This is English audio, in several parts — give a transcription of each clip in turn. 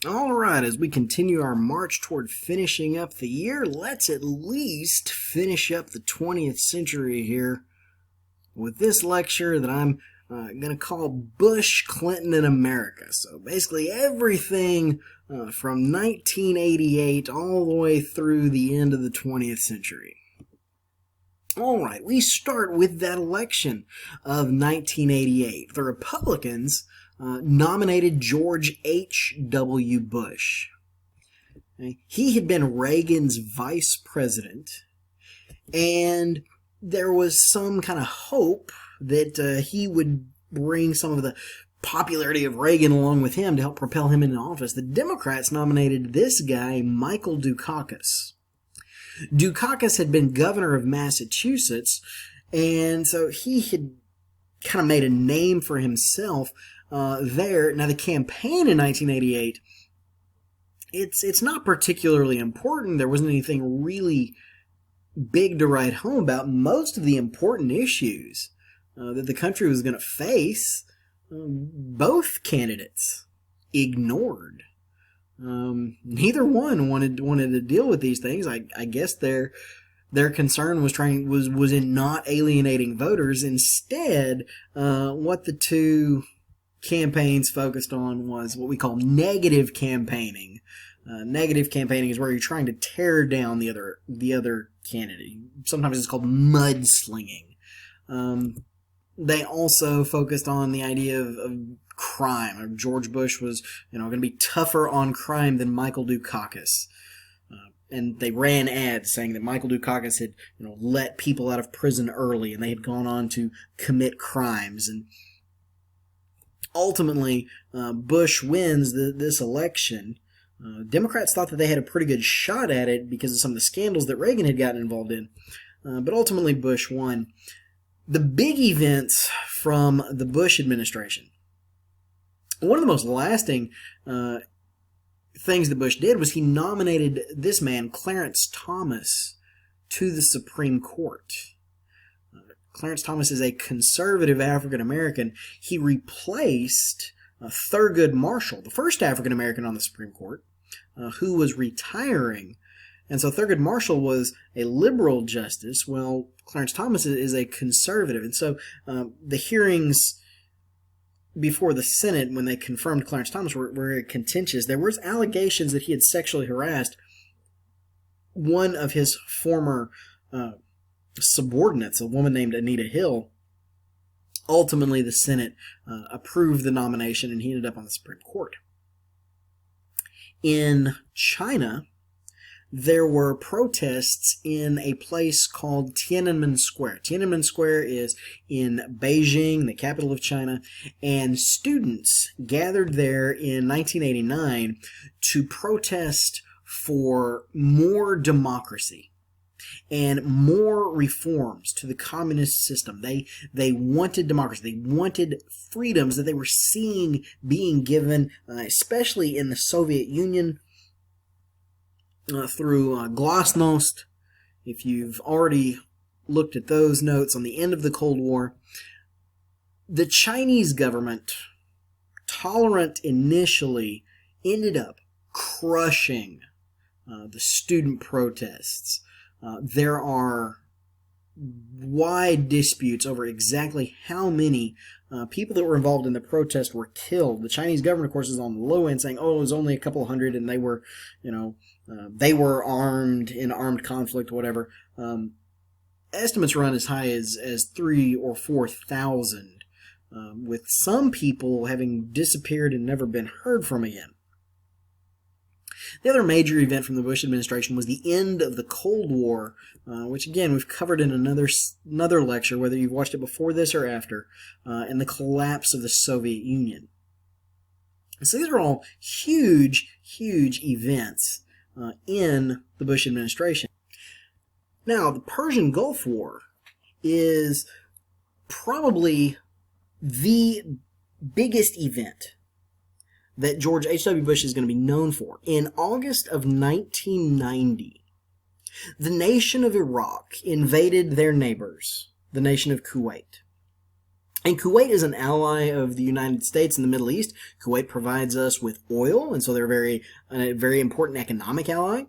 All right, as we continue our march toward finishing up the year, let's at least finish up the 20th century here with this lecture that I'm going to call Bush, Clinton, and America. So basically everything from 1988 all the way through the end of the 20th century. All right, we start with that election of 1988. The Republicans nominated George H.W. Bush. He had been Reagan's vice president, and there was some kind of hope that he would bring some of the popularity of Reagan along with him to help propel him into office. The Democrats nominated this guy, Michael Dukakis. Dukakis had been governor of Massachusetts, and so he had kind of made a name for himself there. Now, the campaign in 1988, it's not particularly important. There wasn't anything really big to write home about. Most of the important issues that the country was going to face, both candidates ignored. Neither one wanted to deal with these things. I guess their concern was in not alienating voters. Instead, what the two campaigns focused on was what we call negative campaigning. Negative campaigning is where you're trying to tear down the other candidate. Sometimes it's called mudslinging. They also focused on the idea of crime. George Bush was, going to be tougher on crime than Michael Dukakis. And they ran ads saying that Michael Dukakis had, let people out of prison early, and they had gone on to commit crimes. And ultimately, Bush wins this election. Democrats thought that they had a pretty good shot at it because of some of the scandals that Reagan had gotten involved in. But ultimately, Bush won. The big events from the Bush administration. One of the most lasting things that Bush did was he nominated this man, Clarence Thomas, to the Supreme Court. Clarence Thomas is a conservative African-American. He replaced Thurgood Marshall, the first African-American on the Supreme Court, who was retiring. And so Thurgood Marshall was a liberal justice. Well, Clarence Thomas is a conservative. And so the hearings before the Senate, when they confirmed Clarence Thomas, were very contentious. There was allegations that he had sexually harassed one of his former subordinates, a woman named Anita Hill. Ultimately, the Senate approved the nomination, and he ended up on the Supreme Court. In China, there were protests in a place called Tiananmen Square. Tiananmen Square is in Beijing, the capital of China, and students gathered there in 1989 to protest for more democracy and more reforms to the communist system. They wanted democracy. They wanted freedoms that they were seeing being given, especially in the Soviet Union, through Glasnost. If you've already looked at those notes on the end of the Cold War, the Chinese government, tolerant initially, ended up crushing the student protests. There are wide disputes over exactly how many people that were involved in the protest were killed. The Chinese government, of course, is on the low end saying, it was only a couple hundred, and they were, they were armed in armed conflict, whatever. Estimates run as high as 3,000 or 4,000, with some people having disappeared and never been heard from again. The other major event from the Bush administration was the end of the Cold War, which again we've covered in another lecture, whether you've watched it before this or after, and the collapse of the Soviet Union. So these are all huge, huge events in the Bush administration. Now, the Persian Gulf War is probably the biggest event that George H.W. Bush is going to be known for. In August of 1990, the nation of Iraq invaded their neighbors, the nation of Kuwait. And Kuwait is an ally of the United States in the Middle East. Kuwait provides us with oil, and so they're a very important economic ally.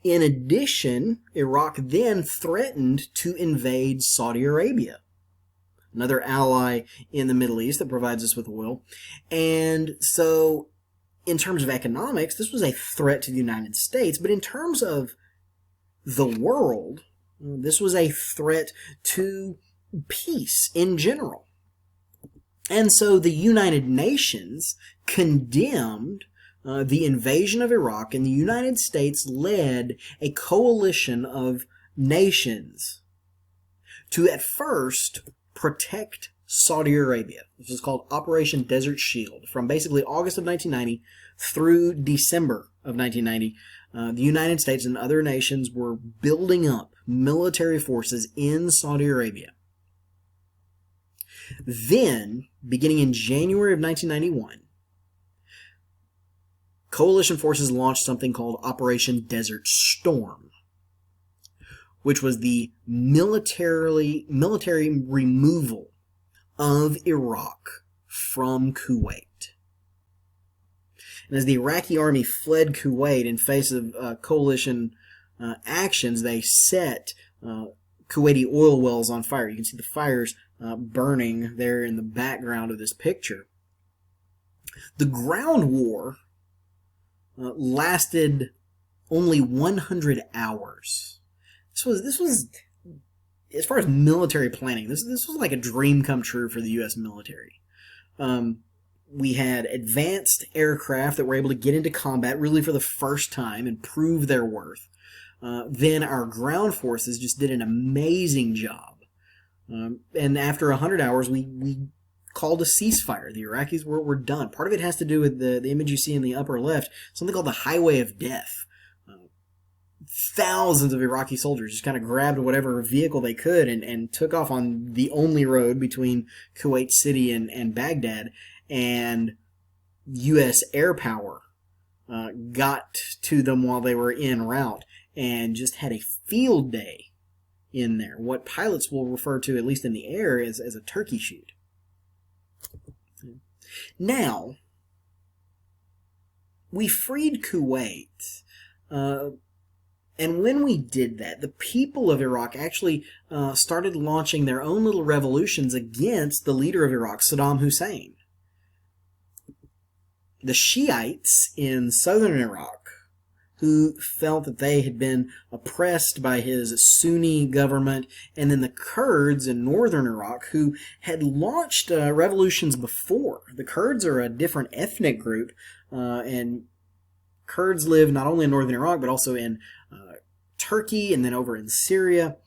In addition, Iraq then threatened to invade Saudi Arabia, another ally in the Middle East that provides us with oil. And so, in terms of economics, this was a threat to the United States, but in terms of the world, this was a threat to peace in general. And so the United Nations condemned the invasion of Iraq, and the United States led a coalition of nations to at first protect Saudi Arabia. This was called Operation Desert Shield. From basically August of 1990 through December of 1990, the United States and other nations were building up military forces in Saudi Arabia. Then, beginning in January of 1991, coalition forces launched something called Operation Desert Storm, which was the military removal of Iraq from Kuwait. And as the Iraqi army fled Kuwait in face of coalition actions, they set Kuwaiti oil wells on fire. You can see the fires burning there in the background of this picture. The ground war lasted only 100 hours. This was as far as military planning, this was like a dream come true for the U.S. military. We had advanced aircraft that were able to get into combat really for the first time and prove their worth. Then our ground forces just did an amazing job. And after 100 hours, we called a ceasefire. The Iraqis were done. Part of it has to do with the image you see in the upper left, something called the Highway of Death. Thousands of Iraqi soldiers just kind of grabbed whatever vehicle they could and took off on the only road between Kuwait City and Baghdad, and U.S. air power got to them while they were en route and just had a field day in there. What pilots will refer to, at least in the air, as a turkey shoot. Now, we freed Kuwait, and when we did that, the people of Iraq actually started launching their own little revolutions against the leader of Iraq, Saddam Hussein. The Shiites in southern Iraq, who felt that they had been oppressed by his Sunni government, and then the Kurds in northern Iraq, who had launched revolutions before. The Kurds are a different ethnic group, and Kurds live not only in northern Iraq, but also in Turkey, and then over in Syria.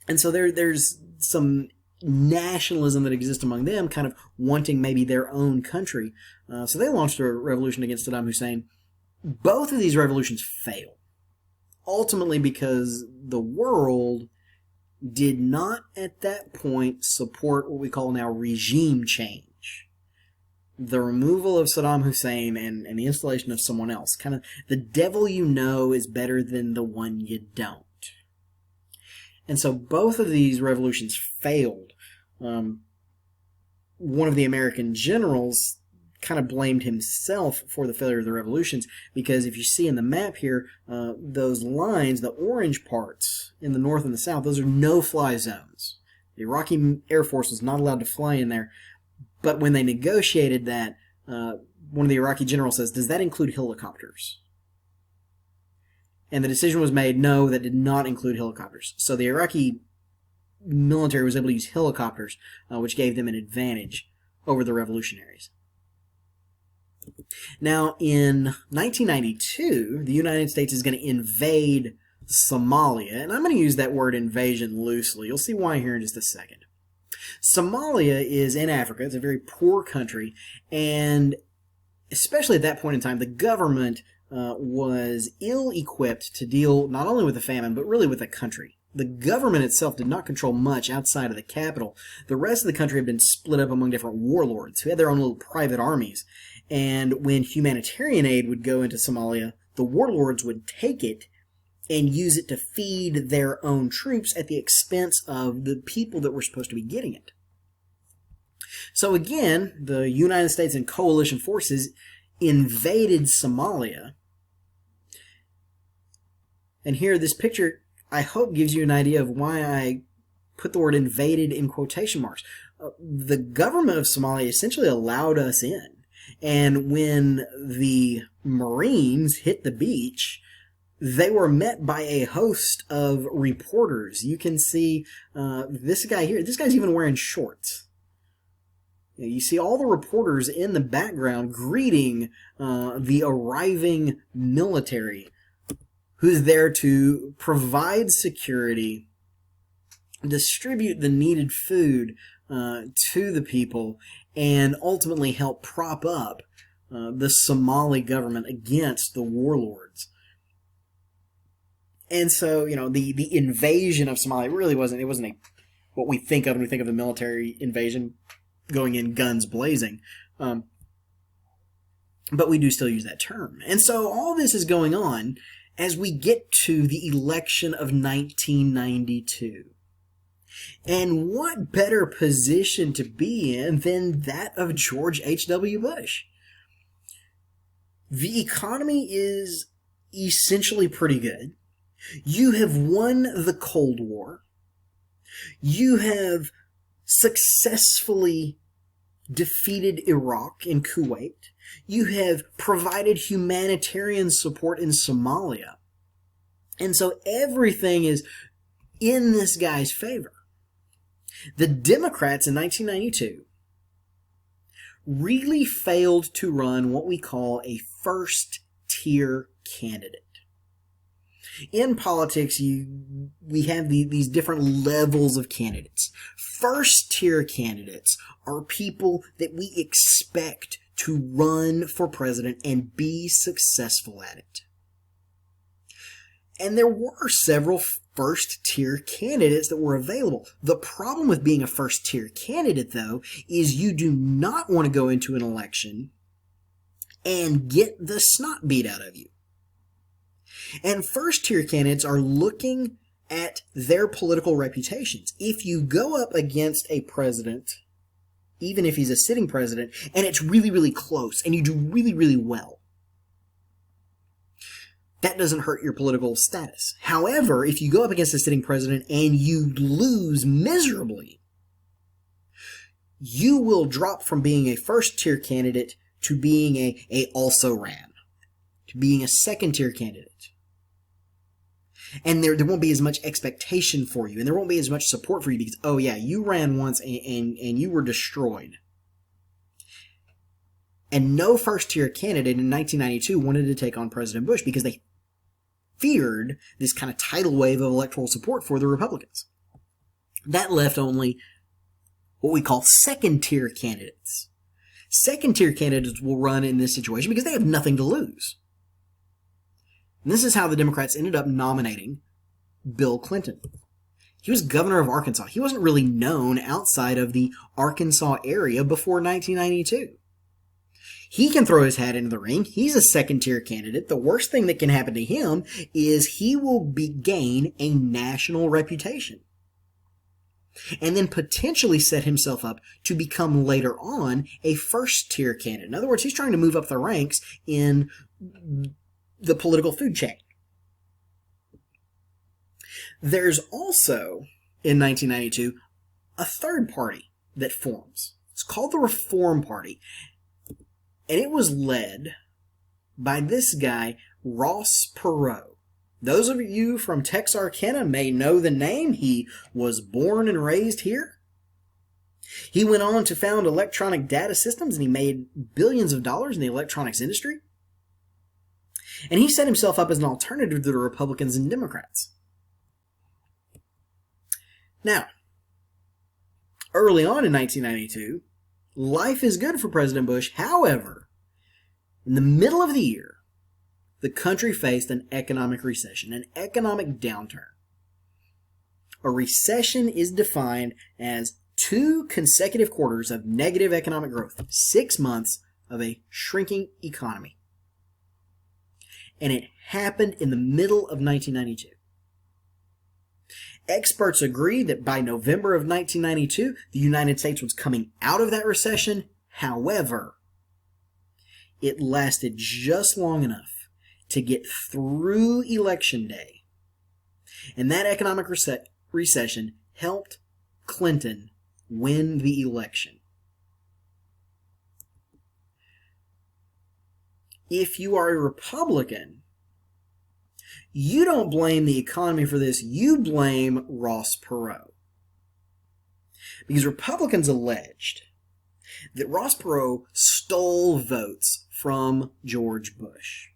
And so there's some nationalism that exists among them, kind of wanting maybe their own country. So they launched a revolution against Saddam Hussein. Both of these revolutions failed, ultimately because the world did not at that point support what we call now regime change. The removal of Saddam Hussein and the installation of someone else. Kind of the devil you know is better than the one you don't. And so both of these revolutions failed. One of the American generals kind of blamed himself for the failure of the revolutions, because if you see in the map here, those lines, the orange parts in the north and the south, those are no-fly zones. The Iraqi Air Force was not allowed to fly in there, but when they negotiated that, one of the Iraqi generals says, "Does that include helicopters?" And the decision was made, no, that did not include helicopters. So the Iraqi military was able to use helicopters, which gave them an advantage over the revolutionaries. Now, in 1992, the United States is going to invade Somalia, and I'm going to use that word invasion loosely. You'll see why here in just a second. Somalia is in Africa. It's a very poor country, and especially at that point in time, the government was ill-equipped to deal not only with the famine, but really with the country. The government itself did not control much outside of the capital. The rest of the country had been split up among different warlords who had their own little private armies. And when humanitarian aid would go into Somalia, the warlords would take it and use it to feed their own troops at the expense of the people that were supposed to be getting it. So again, the United States and coalition forces invaded Somalia. And here, this picture, I hope, gives you an idea of why I put the word invaded in quotation marks. The government of Somalia essentially allowed us in. And when the Marines hit the beach, they were met by a host of reporters. You can see this guy here. This guy's even wearing shorts. You see all the reporters in the background greeting the arriving military, who's there to provide security, distribute the needed food to the people, and ultimately help prop up the Somali government against the warlords. And so, the invasion of Somalia really wasn't what we think of when we think of a military invasion, going in guns blazing. But we do still use that term. And so all this is going on as we get to the election of 1992. And what better position to be in than that of George H.W. Bush? The economy is essentially pretty good. You have won the Cold War. You have successfully defeated Iraq and Kuwait. You have provided humanitarian support in Somalia. And so everything is in this guy's favor. The Democrats in 1992 really failed to run what we call a first-tier candidate. In politics, we have these different levels of candidates. First-tier candidates are people that we expect to run for president and be successful at it. And there were several first-tier candidates that were available. The problem with being a first-tier candidate, though, is you do not want to go into an election and get the snot beat out of you. And first-tier candidates are looking at their political reputations. If you go up against a president, even if he's a sitting president, and it's really, really close, and you do really, really well, that doesn't hurt your political status. However, if you go up against a sitting president and you lose miserably, you will drop from being a first-tier candidate to being a also ran, to being a second-tier candidate. And there won't be as much expectation for you, and there won't be as much support for you because, oh yeah, you ran once and you were destroyed. And no first-tier candidate in 1992 wanted to take on President Bush because they feared this kind of tidal wave of electoral support for the Republicans. That left only what we call second-tier candidates. Second-tier candidates will run in this situation because they have nothing to lose. And this is how the Democrats ended up nominating Bill Clinton. He was governor of Arkansas. He wasn't really known outside of the Arkansas area before 1992. He can throw his hat into the ring. He's a second-tier candidate. The worst thing that can happen to him is he will gain a national reputation. And then potentially set himself up to become later on a first-tier candidate. In other words, he's trying to move up the ranks in the political food chain. There's also, in 1992, a third party that forms. It's called the Reform Party. And it was led by this guy, Ross Perot. Those of you from Texarkana may know the name. He was born and raised here. He went on to found Electronic Data Systems, and he made billions of dollars in the electronics industry. And he set himself up as an alternative to the Republicans and Democrats. Now, early on in 1992, life is good for President Bush. However, in the middle of the year, the country faced an economic recession, an economic downturn. A recession is defined as 2 consecutive quarters of negative economic growth, 6 months of a shrinking economy. And it happened in the middle of 1992. Experts agree that by November of 1992, the United States was coming out of that recession. However, it lasted just long enough to get through Election Day. And that economic recession helped Clinton win the election. If you are a Republican, you don't blame the economy for this, you blame Ross Perot. Because Republicans alleged that Ross Perot stole votes from George Bush.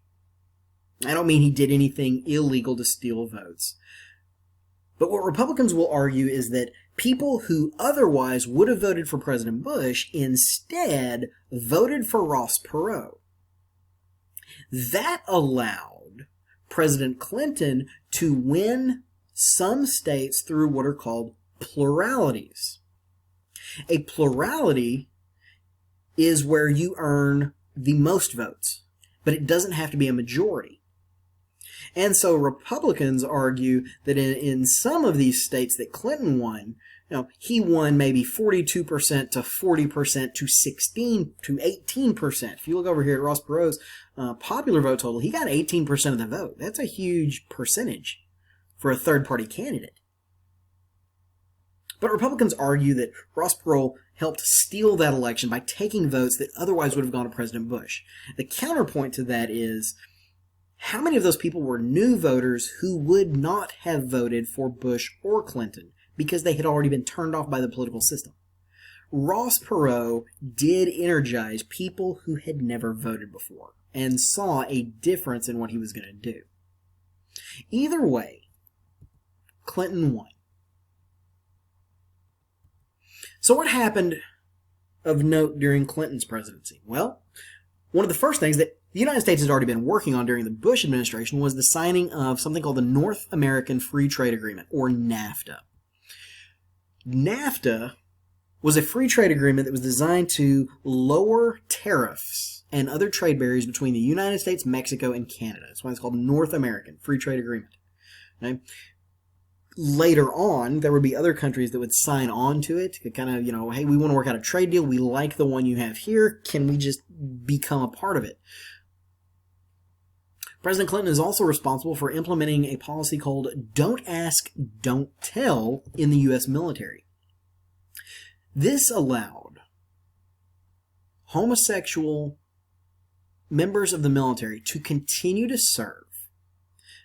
I don't mean he did anything illegal to steal votes. But what Republicans will argue is that people who otherwise would have voted for President Bush instead voted for Ross Perot. That allowed President Clinton to win some states through what are called pluralities. A plurality is where you earn the most votes, but it doesn't have to be a majority. And so Republicans argue that in some of these states that Clinton won, he won maybe 42% to 40% to 16 to 18%. If you look over here at Ross Perot's popular vote total, he got 18% of the vote. That's a huge percentage for a third-party candidate. But Republicans argue that Ross Perot helped steal that election by taking votes that otherwise would have gone to President Bush. The counterpoint to that is, how many of those people were new voters who would not have voted for Bush or Clinton because they had already been turned off by the political system? Ross Perot did energize people who had never voted before and saw a difference in what he was going to do. Either way, Clinton won. So what happened of note during Clinton's presidency? Well, one of the first things that the United States had already been working on during the Bush administration was the signing of something called the North American Free Trade Agreement, or NAFTA. NAFTA was a free trade agreement that was designed to lower tariffs and other trade barriers between the United States, Mexico, and Canada. That's why it's called North American Free Trade Agreement. Okay? Later on, there would be other countries that would sign on to it, kind of, hey, we want to work out a trade deal. We like the one you have here. Can we just become a part of it? President Clinton is also responsible for implementing a policy called Don't Ask, Don't Tell in the U.S. military. This allowed homosexual members of the military to continue to serve.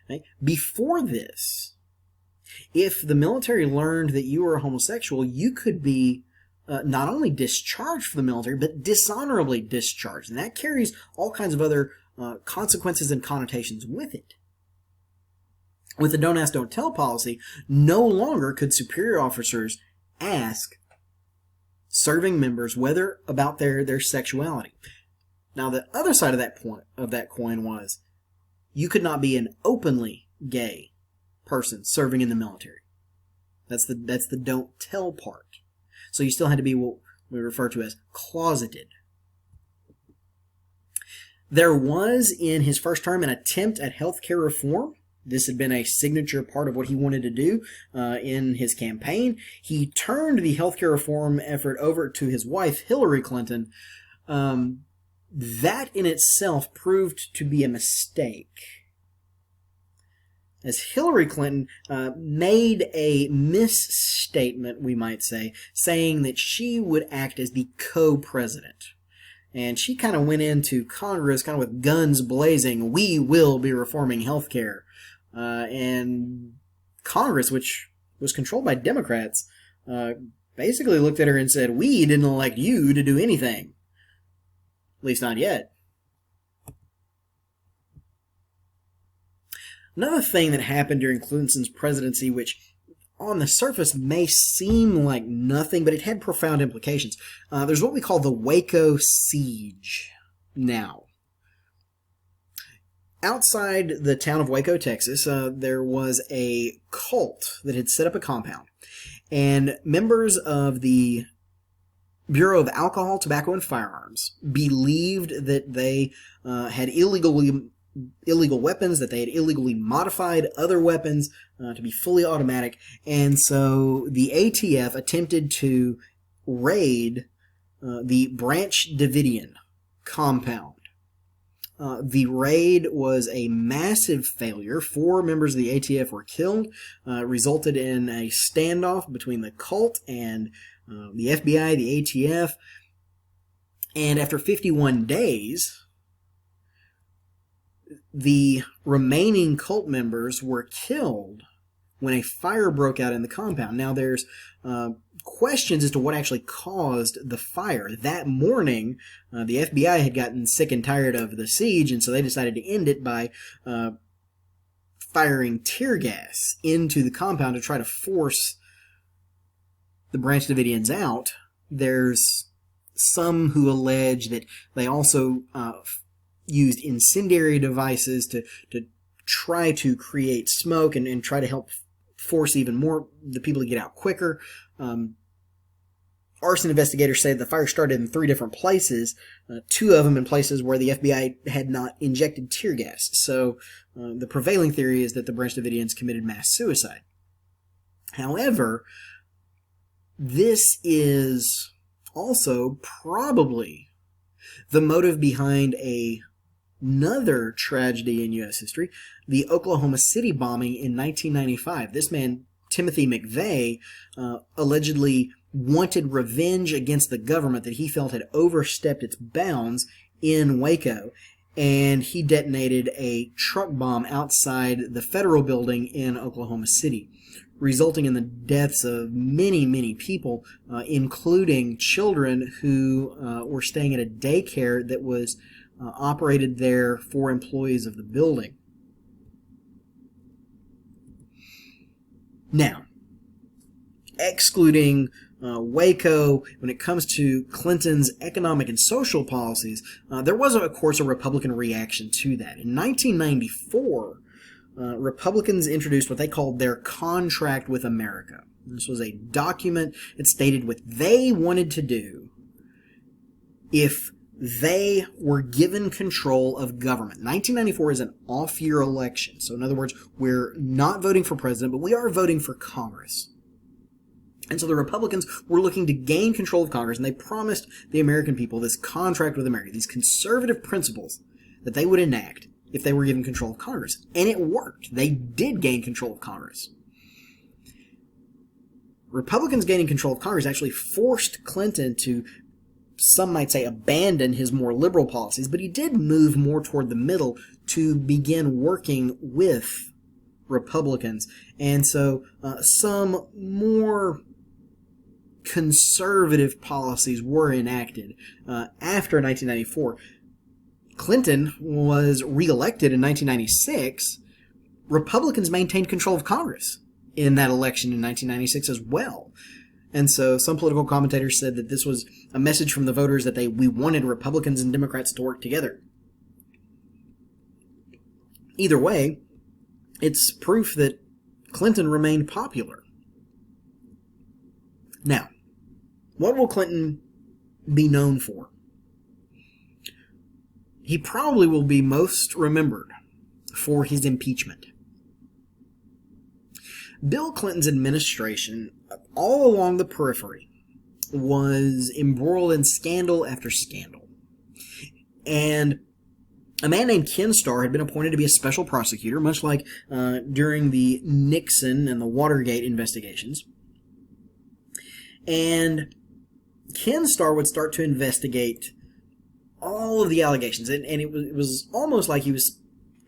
Okay? Before this, if the military learned that you were a homosexual, you could be not only discharged from the military, but dishonorably discharged. And that carries all kinds of other consequences and connotations with it. With the Don't Ask, Don't Tell policy, no longer could superior officers ask serving members whether about their sexuality. Now, the other side of that coin was you could not be an openly gay person serving in the military. That's the don't tell part. So you still had to be what we refer to as closeted. There was, in his first term, an attempt at healthcare reform. This had been a signature part of what he wanted to do in his campaign. He turned the healthcare reform effort over to his wife, Hillary Clinton. That in itself proved to be a mistake, as Hillary Clinton made a misstatement, we might say, saying that she would act as the co-president. And she kind of went into Congress kind of with guns blazing, we will be reforming health care. And Congress, which was controlled by Democrats, basically looked at her and said, we didn't elect you to do anything. At least not yet. Another thing that happened during Clinton's presidency, which on the surface may seem like nothing, but it had profound implications. There's what we call the Waco Siege now. Outside the town of Waco, Texas, there was a cult that had set up a compound. And members of the Bureau of Alcohol, Tobacco, and Firearms believed that they had illegally illegal weapons, that they had illegally modified other weapons to be fully automatic. And so the ATF attempted to raid the Branch Davidian compound. The raid was a massive failure. 4 members of the ATF were killed. Resulted in a standoff between the cult and the FBI, the ATF. And after 51 days, the remaining cult members were killed when a fire broke out in the compound. Now, there's questions as to what actually caused the fire. That morning, the FBI had gotten sick and tired of the siege, and so they decided to end it by firing tear gas into the compound to try to force the Branch Davidians out. There's some who allege that they also used incendiary devices to try to create smoke and try to help force even more the people to get out quicker. Arson investigators say the fire started in 3 different places, 2 of them in places where the FBI had not injected tear gas. So the prevailing theory is that the Branch Davidians committed mass suicide. However, this is also probably the motive behind another tragedy in U.S. history, the Oklahoma City bombing in 1995. This man, Timothy McVeigh, allegedly wanted revenge against the government that he felt had overstepped its bounds in Waco, and he detonated a truck bomb outside the federal building in Oklahoma City, resulting in the deaths of many, many people, including children who were staying at a daycare that was operated there for employees of the building. Now, excluding Waco, when it comes to Clinton's economic and social policies, there was, of course, a Republican reaction to that. In 1994, Republicans introduced what they called their Contract with America. This was a document that stated what they wanted to do if they were given control of government. 1994 is an off-year election. So in other words, we're not voting for president, but we are voting for Congress. And so the Republicans were looking to gain control of Congress, and they promised the American people this contract with America, these conservative principles that they would enact if they were given control of Congress. And it worked. They did gain control of Congress. Republicans gaining control of Congress actually forced Clinton to, some might say, abandon his more liberal policies, but he did move more toward the middle to begin working with Republicans. And so some more conservative policies were enacted after 1994. Clinton was reelected in 1996. Republicans maintained control of Congress in that election in 1996 as well. And so some political commentators said that this was a message from the voters that we wanted Republicans and Democrats to work together. Either way, it's proof that Clinton remained popular. Now, what will Clinton be known for? He probably will be most remembered for his impeachment. Bill Clinton's administration, all along the periphery, was embroiled in scandal after scandal. And a man named Ken Starr had been appointed to be a special prosecutor, much like during the Nixon and the Watergate investigations. And Ken Starr would start to investigate all of the allegations. And it was almost like he was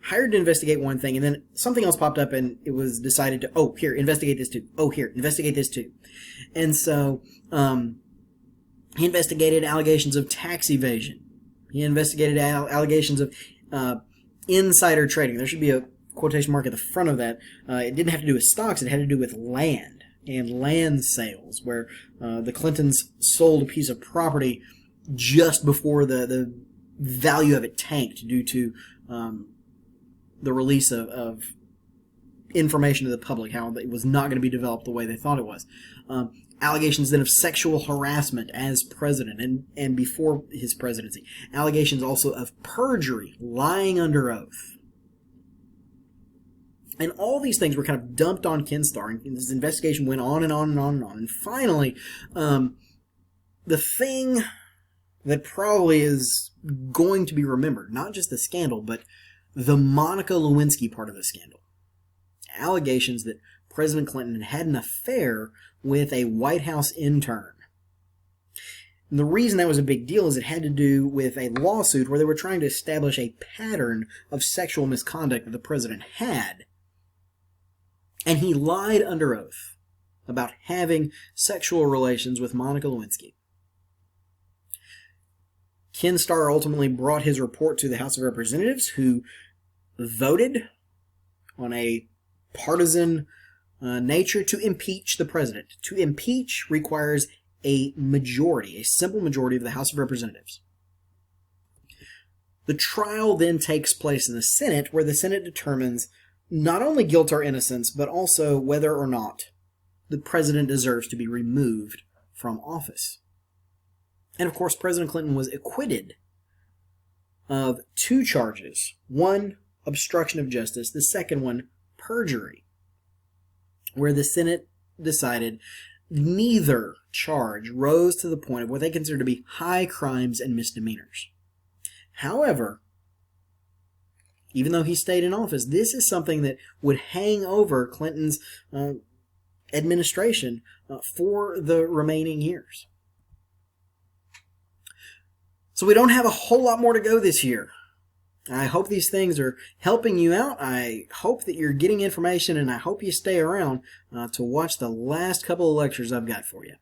hired to investigate one thing, and then something else popped up, and it was decided to, oh, here, investigate this too. Oh, here, investigate this too. And so he investigated allegations of tax evasion. He investigated allegations of insider trading. There should be a quotation mark at the front of that. It didn't have to do with stocks. It had to do with land and land sales, where the Clintons sold a piece of property just before the value of it tanked due to the release of information to the public, how it was not going to be developed the way they thought it was. Allegations then of sexual harassment as president and before his presidency. Allegations also of perjury, lying under oath. And all these things were kind of dumped on Ken Starr, and this investigation went on and on and on and on. And finally, the thing that probably is going to be remembered, not just the scandal, but the Monica Lewinsky part of the scandal. Allegations that President Clinton had an affair with a White House intern. And the reason that was a big deal is it had to do with a lawsuit where they were trying to establish a pattern of sexual misconduct that the president had. And he lied under oath about having sexual relations with Monica Lewinsky. Ken Starr ultimately brought his report to the House of Representatives, who voted on a partisan nature to impeach the president. To impeach requires a majority, a simple majority of the House of Representatives. The trial then takes place in the Senate, where the Senate determines not only guilt or innocence, but also whether or not the president deserves to be removed from office. And of course, President Clinton was acquitted of 2 charges. One, obstruction of justice. The second one, perjury, where the Senate decided neither charge rose to the point of what they consider to be high crimes and misdemeanors. However, even though he stayed in office, this is something that would hang over Clinton's administration for the remaining years. So we don't have a whole lot more to go this year. I hope these things are helping you out. I hope that you're getting information, and I hope you stay around to watch the last couple of lectures I've got for you.